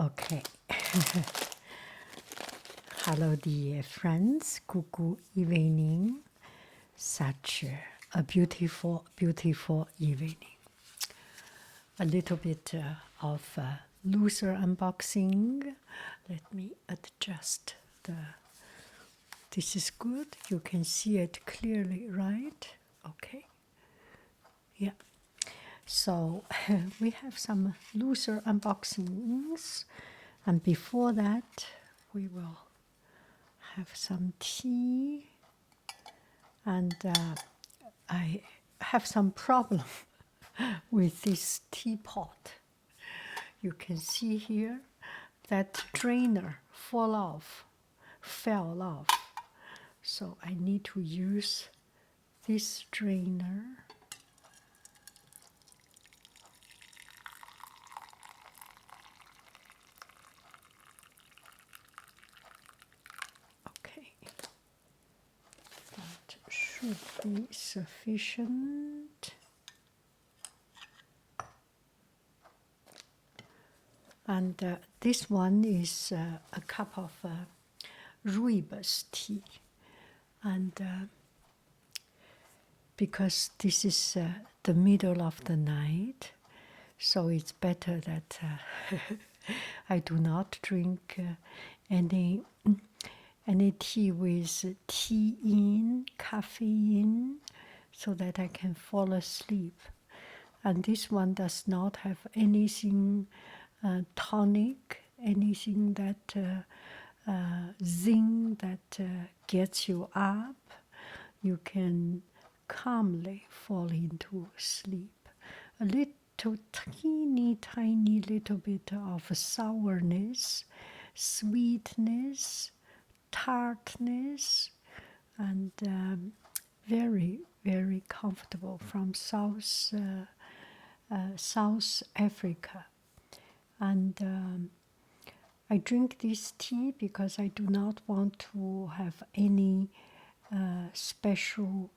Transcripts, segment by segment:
Okay. Hello, dear friends. Good evening. Such a beautiful, beautiful evening. A little bit of loser unboxing. Let me adjust the. This is good. You can see it clearly, right? Okay. Yeah. So we have some loser unboxings, and before that, we will have some tea. And I have some problem with this teapot. You can see here that drainer fell off. So I need to use this drainer. Okay, that should be sufficient. And this one is a cup of rooibos tea. And because this is the middle of the night, so it's better that I do not drink any tea with caffeine, so that I can fall asleep. And this one does not have anything tonic, anything that zing that gets you up. You can calmly fall into sleep. A little tiny little bit of sourness, sweetness, tartness, and very, very comfortable from South Africa. And I drink this tea because I do not want to have any special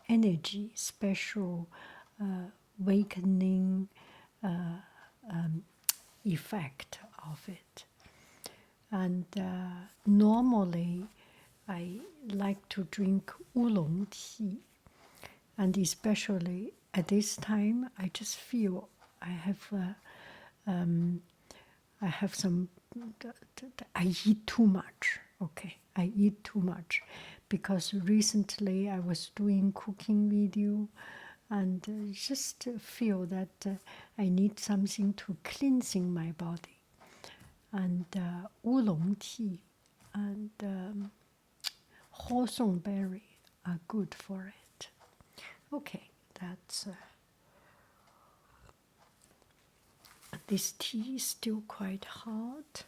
energy, special awakening effect of it. And normally I like to drink oolong tea, and especially at this time, I just feel I have some. I eat too much. Okay, I eat too much because recently I was doing cooking video, and just feel that I need something to cleansing my body, and oolong tea and hawthorn berry are good for it. Okay, that's. This tea is still quite hot,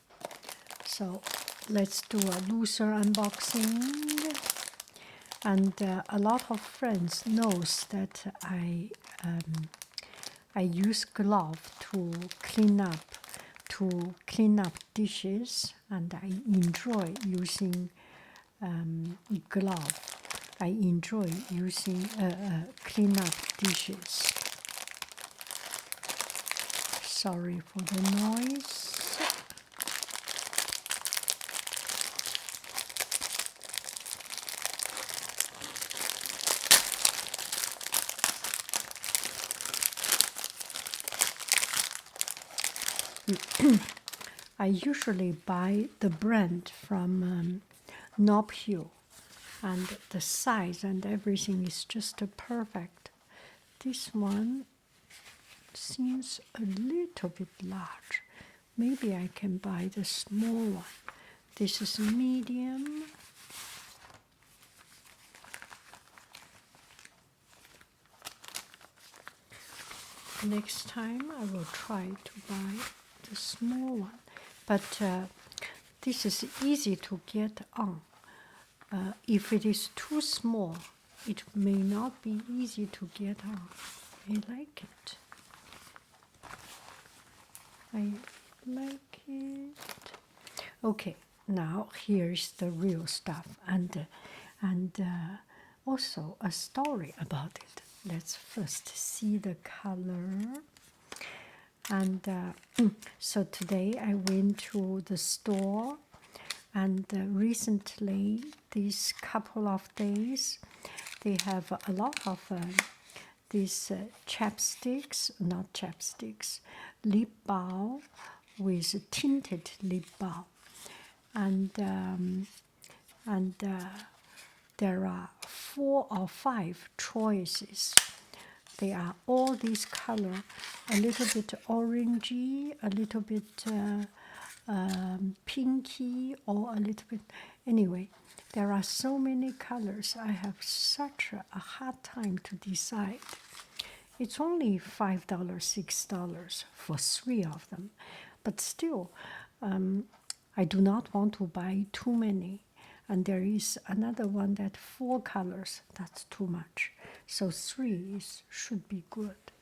so let's do a looser unboxing. And a lot of friends knows that I use glove to clean up dishes, and I enjoy using glove. I enjoy using clean up dishes. Sorry for the noise. I usually buy the brand from Nob Hill, and the size and everything is just perfect. This one seems a little bit large. Maybe I can buy the small one. This is medium. Next time I will try to buy the small one. But this is easy to get on. If it is too small, it may not be easy to get on. I like it. I like it. Okay, now here's the real stuff, and also a story about it. Let's first see the color. And so today I went to the store, and recently, these couple of days, they have a lot of these chapsticks, not chapsticks, lip balm with tinted lip balm. And there are 4 or 5 choices. They are all these color, a little bit orangey, a little bit pinky, or a little bit. Anyway, there are so many colors. I have such a hard time to decide. It's only $5, $6 for 3 of them, but still, I do not want to buy too many. And there is another one that 4 colors, that's too much. So 3 should be good.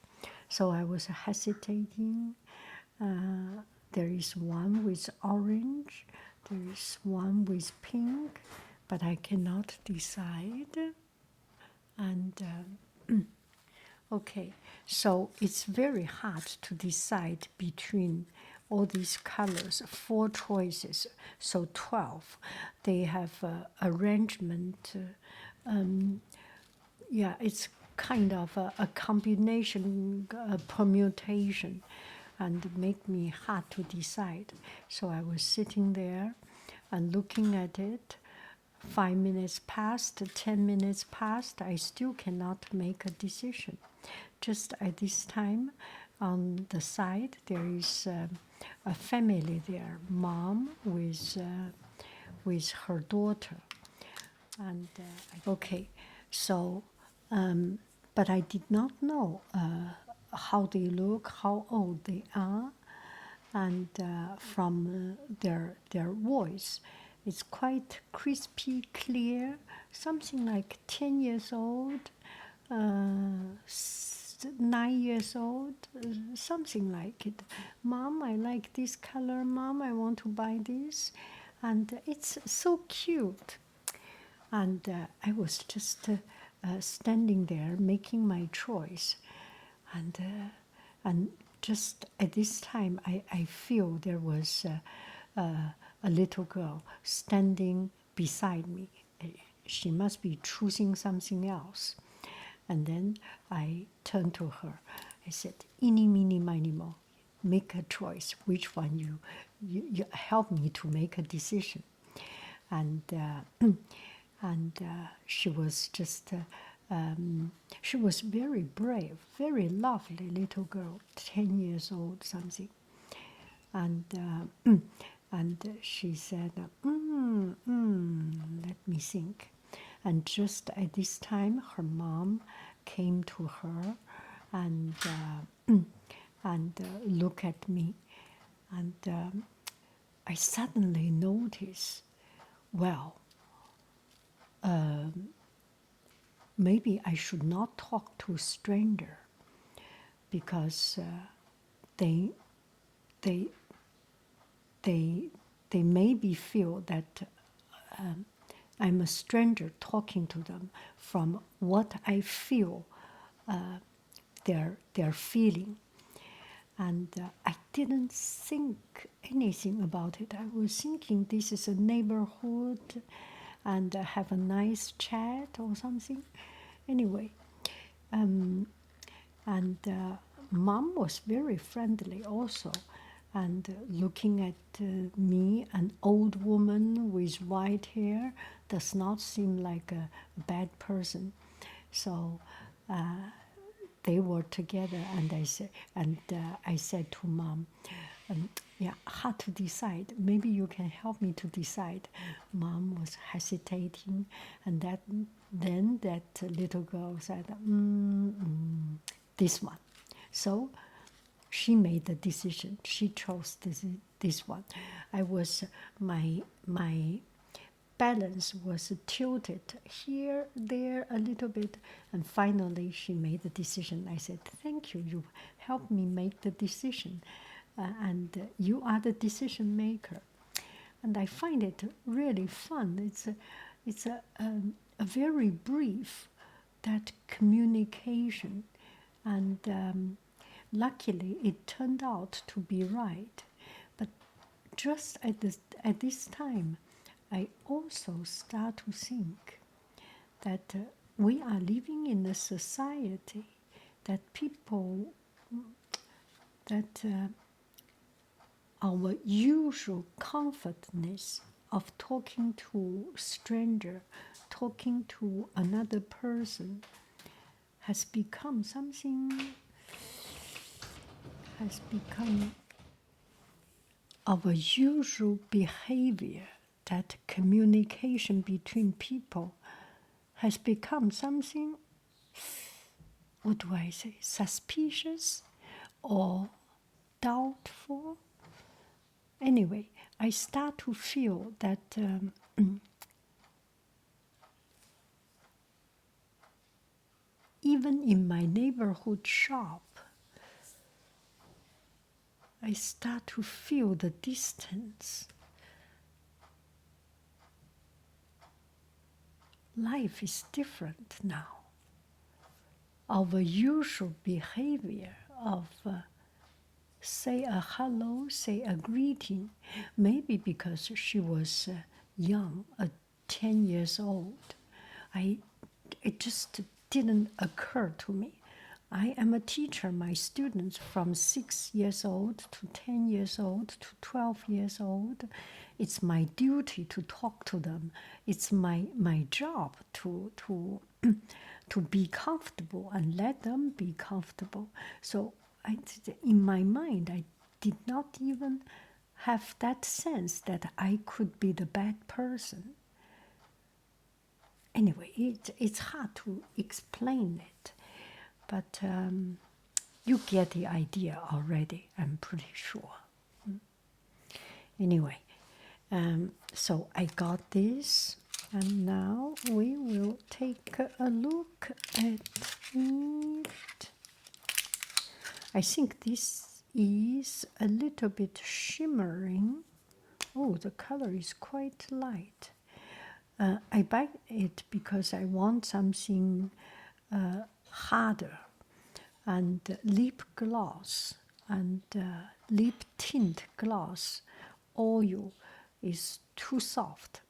So I was hesitating. There is one with orange, there is one with pink, but I cannot decide. And okay, so it's very hard to decide between all these colors, 4 choices, so 12. They have arrangement. Yeah, it's kind of a combination, a permutation, and make me hard to decide. So I was sitting there and looking at it. 5 minutes passed, 10 minutes passed, I still cannot make a decision. Just at this time, on the side, there is a family there, mom with her daughter. And okay, so, but I did not know how they look, how old they are, and from their voice, it's quite crispy, clear, something like 10 years old, 9 years old, something like it. Mom, I like this color. Mom, I want to buy this. And it's so cute. And I was just standing there making my choice. And just at this time, I feel there was a little girl standing beside me. She must be choosing something else. And then I turned to her. I said, "Eeny, meeny, miny, mo. Make a choice. Which one you help me to make a decision." And she was just she was very brave, very lovely little girl, 10 years old, something. And and she said, let me think. And just at this time, her mom came to her and look at me, and I suddenly noticed, well, maybe I should not talk to a stranger, because they maybe feel that I'm a stranger talking to them from what I feel they're feeling. And I didn't think anything about it. I was thinking this is a neighborhood and have a nice chat or something. Anyway, and mom was very friendly also. And looking at me, an old woman with white hair, does not seem like a bad person. So they were together, and I said to mom, yeah, hard to decide. Maybe you can help me to decide. Mom was hesitating, and then that little girl said, this one. So she made the decision. She chose this one. I was my balance was tilted here, there a little bit, and finally she made the decision. I said, "Thank you. You helped me make the decision, and you are the decision maker." And I find it really fun. It's a very brief that communication, and Luckily, it turned out to be right. But just at this time, I also start to think that we are living in a society that people, that our usual comfortness of talking to stranger, talking to another person, has become something, has become our usual behavior, that communication between people has become something, what do I say, suspicious or doubtful. Anyway, I start to feel that even in my neighborhood shop, I start to feel the distance. Life is different now. Our usual behavior of say a hello, say a greeting, maybe because she was young, 10 years old, it just didn't occur to me. I am a teacher. My students from 6 years old to 10 years old to 12 years old, it's my duty to talk to them. It's my job to to be comfortable and let them be comfortable. So in my mind, I did not even have that sense that I could be the bad person. Anyway, it's hard to explain it, but you get the idea already, I'm pretty sure. Anyway, so I got this, and now we will take a look at it. I think this is a little bit shimmering. Oh, the color is quite light. I buy it because I want something harder, and lip gloss and lip tint gloss oil is too soft.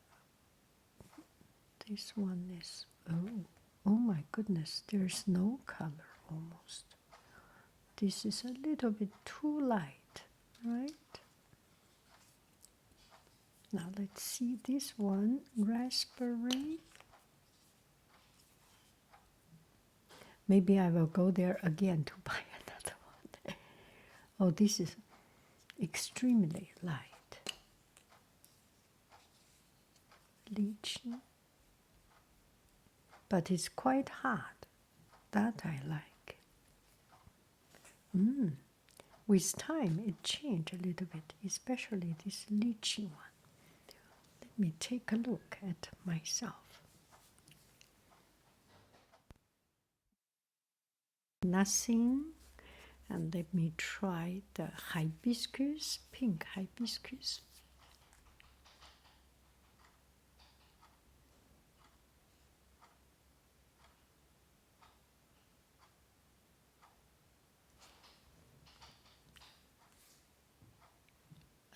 This one is, oh my goodness, there's no color almost. This is a little bit too light, right? Now let's see this one, raspberry. Maybe I will go there again to buy another one. Oh, this is extremely light. Lychee. But it's quite hard. That I like. With time, it changed a little bit, especially this lychee one. Let me take a look at myself. Nothing. And let me try the hibiscus, pink hibiscus.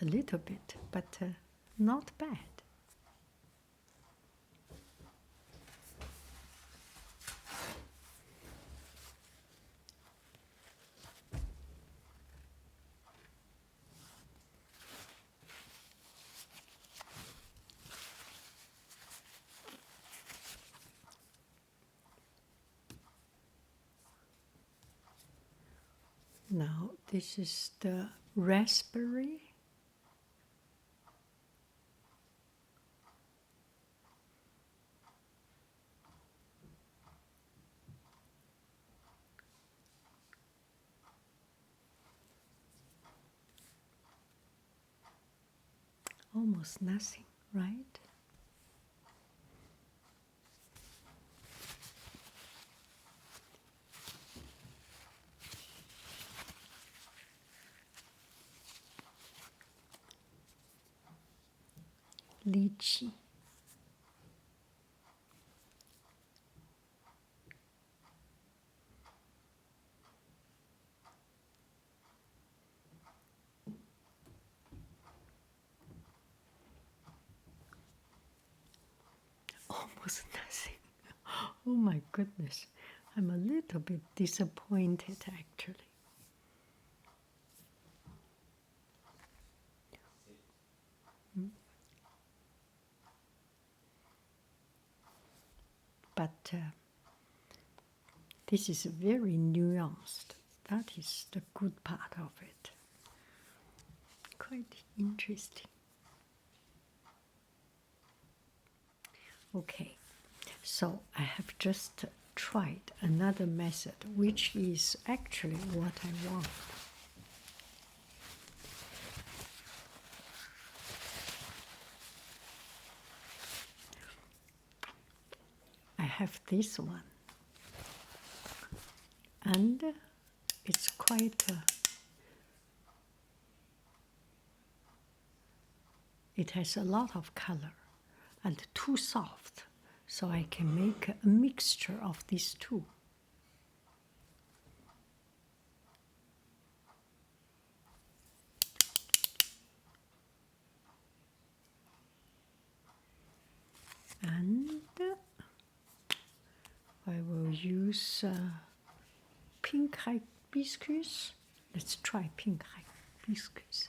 A little bit, but not bad. Now this is the raspberry. Almost nothing, right? Lychee. almost nothing. Oh my goodness. I'm a little bit disappointed actually. But this is very nuanced. That is the good part of it. Quite interesting. Okay, so I have just tried another method, which is actually what I want. I have this one, and it's quite, it has a lot of color and too soft, so I can make a mixture of these two. And I will use pink hibiscus. Let's try pink hibiscus.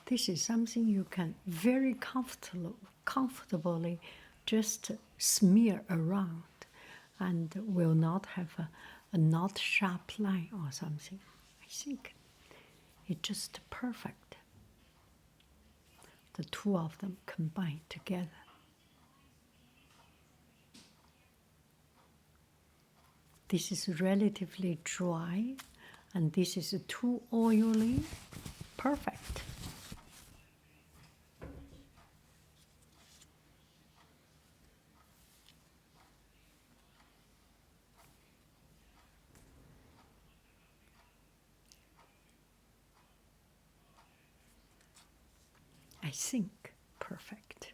This is something you can very comfortably just smear around and will not have a not sharp line or something. I think it's just perfect. The two of them combined together. This is relatively dry, and this is too oily. Perfect. I think perfect.